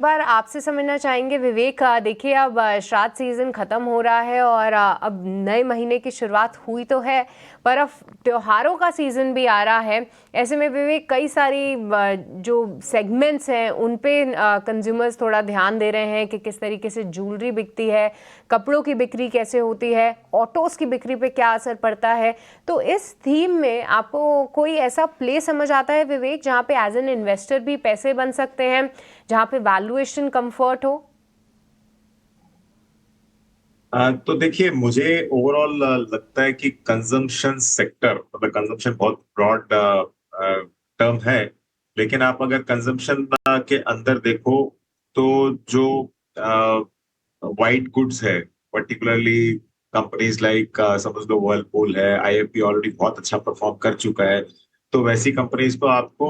बार आपसे समझना चाहेंगे विवेक, देखिए अब श्राद्ध सीजन खत्म हो रहा है और अब नए महीने की शुरुआत हुई तो है, पर अब त्योहारों का सीजन भी आ रहा है। ऐसे में विवेक कई सारी जो सेगमेंट्स हैं उन पे कंज्यूमर्स थोड़ा ध्यान दे रहे हैं कि किस तरीके से ज्वेलरी बिकती है, कपड़ों की बिक्री कैसे होती है, ऑटोज की बिक्री पे क्या असर पड़ता है। तो इस थीम में आपको कोई ऐसा प्ले समझ आता है विवेक, जहाँ पे एज एन इन्वेस्टर भी पैसे बन सकते हैं, जहाँ पे वैल्यूएशन कंफर्ट हो? तो देखिए, मुझे ओवरऑल लगता है कि कंजम्पशन सेक्टर, मतलब कंजम्पशन बहुत ब्रॉड टर्म है। लेकिन आप अगर कंजम्पशन के अंदर देखो तो जो वाइट गुड्स है, पर्टिकुलरली कंपनीज लाइक समझ लो वर्लपूल है, आईएफबी ऑलरेडी बहुत अच्छा परफॉर्म कर चुका है। तो वैसी कंपनीज को आपको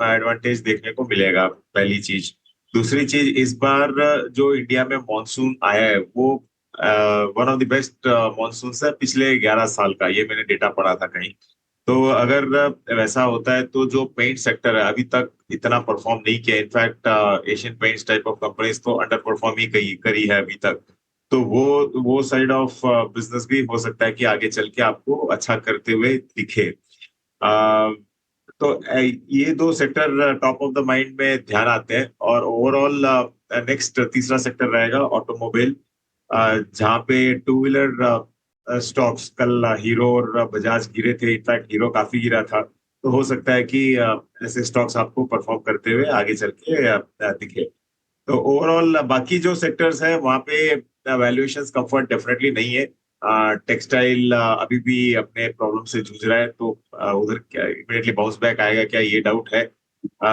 एडवांटेज देखने को मिलेगा, पहली चीज। दूसरी चीज, इस बार जो इंडिया में मॉनसून आया है वो one of the best monsoon है पिछले 11 साल का, ये मैंने डेटा पढ़ा था कहीं। तो अगर वैसा होता है तो जो पेंट सेक्टर है अभी तक इतना परफॉर्म नहीं किया, in fact Asian paints type of companies तो अंडर परफॉर्म ही करी है अभी तक। तो वो साइड ऑफ बिजनेस भी हो सकता है कि आगे चल के आपको अच्छा करते हुए दिखे। अ, तो ये दो sector top of the mind में ध्यान आते हैं। और ओवरऑल नेक्स्ट तीसरा सेक्टर रहेगा ऑटोमोबाइल, जहाँ पे टू व्हीलर स्टॉक्स कल हीरो और बजाज गिरे थे, इनफैक्ट हीरो काफी गिरा था। तो हो सकता है कि ऐसे स्टॉक्स आपको परफॉर्म करते हुए आगे चल के दिखे। तो ओवरऑल बाकी जो सेक्टर्स है वहाँ पे वैल्यूएशंस कंफर्ट डेफिनेटली नहीं है। टेक्सटाइल अभी भी अपने प्रॉब्लम से जूझ रहा है, तो उधर क्या इमीडिएटली बाउंस बैक आएगा क्या, ये डाउट है।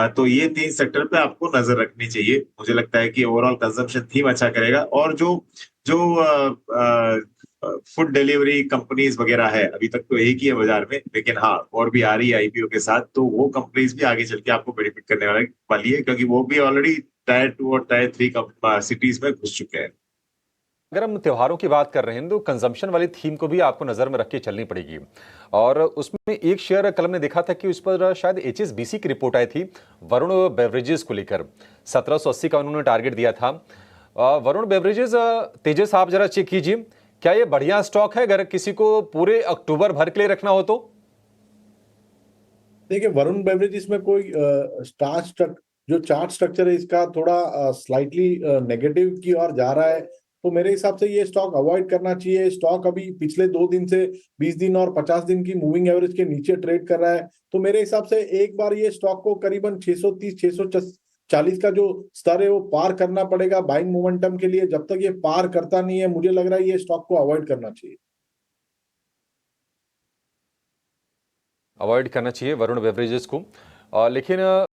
तो ये तीन सेक्टर पे आपको नजर रखनी चाहिए। मुझे लगता है कि ओवरऑल कंजम्पशन थीम अच्छा करेगा। और जो जो फूड डिलीवरी कंपनीज वगैरह है, अभी तक तो एक ही है बाजार में, लेकिन हाँ और भी आ रही है आईपीओ के साथ, तो वो कंपनीज भी आगे चल के आपको बेनिफिट करने वाली है, क्योंकि वो भी ऑलरेडी टायर 2 और टायर 3 सिटीज में घुस चुके हैं। अगर हम त्योहारों की बात कर रहे हैं तो कंजम्पशन वाली थीम को भी आपको नजर में रख के चलनी पड़ेगी। और उसमें एक शेयर कल हमने देखा था कि उस पर शायद एचएसबीसी की रिपोर्ट आई थी वरुण बेवरेजेस को लेकर। 1780 का उन्होंने टारगेट दिया था। वरुण बेवरेजेस, तेजस आप जरा चेक कीजिए, क्या ये बढ़िया स्टॉक है अगर किसी को पूरे अक्टूबर भर के लिए रखना हो तो? देखिए, वरुण बेवरेजेस में कोई जो चार्ट स्ट्रक्चर है इसका थोड़ा स्लाइटली नेगेटिव की ओर जा रहा है। तो मेरे हिसाब से ये स्टॉक अवॉइड करना चाहिए। स्टॉक अभी पिछले 2 दिन से 20 दिन और 50 दिन की मूविंग एवरेज के नीचे ट्रेड कर रहा है। तो मेरे हिसाब से एक बार ये स्टॉक को करीबन 630 640 का जो स्तर है वो पार करना पड़ेगा बाइंग मोमेंटम के लिए। जब तक ये पार करता नहीं है, मुझे लग रहा है ये स्टॉक को अवॉइड करना चाहिए। अवॉइड करना चाहिए वरुण बेवरेजेस को। लेकिन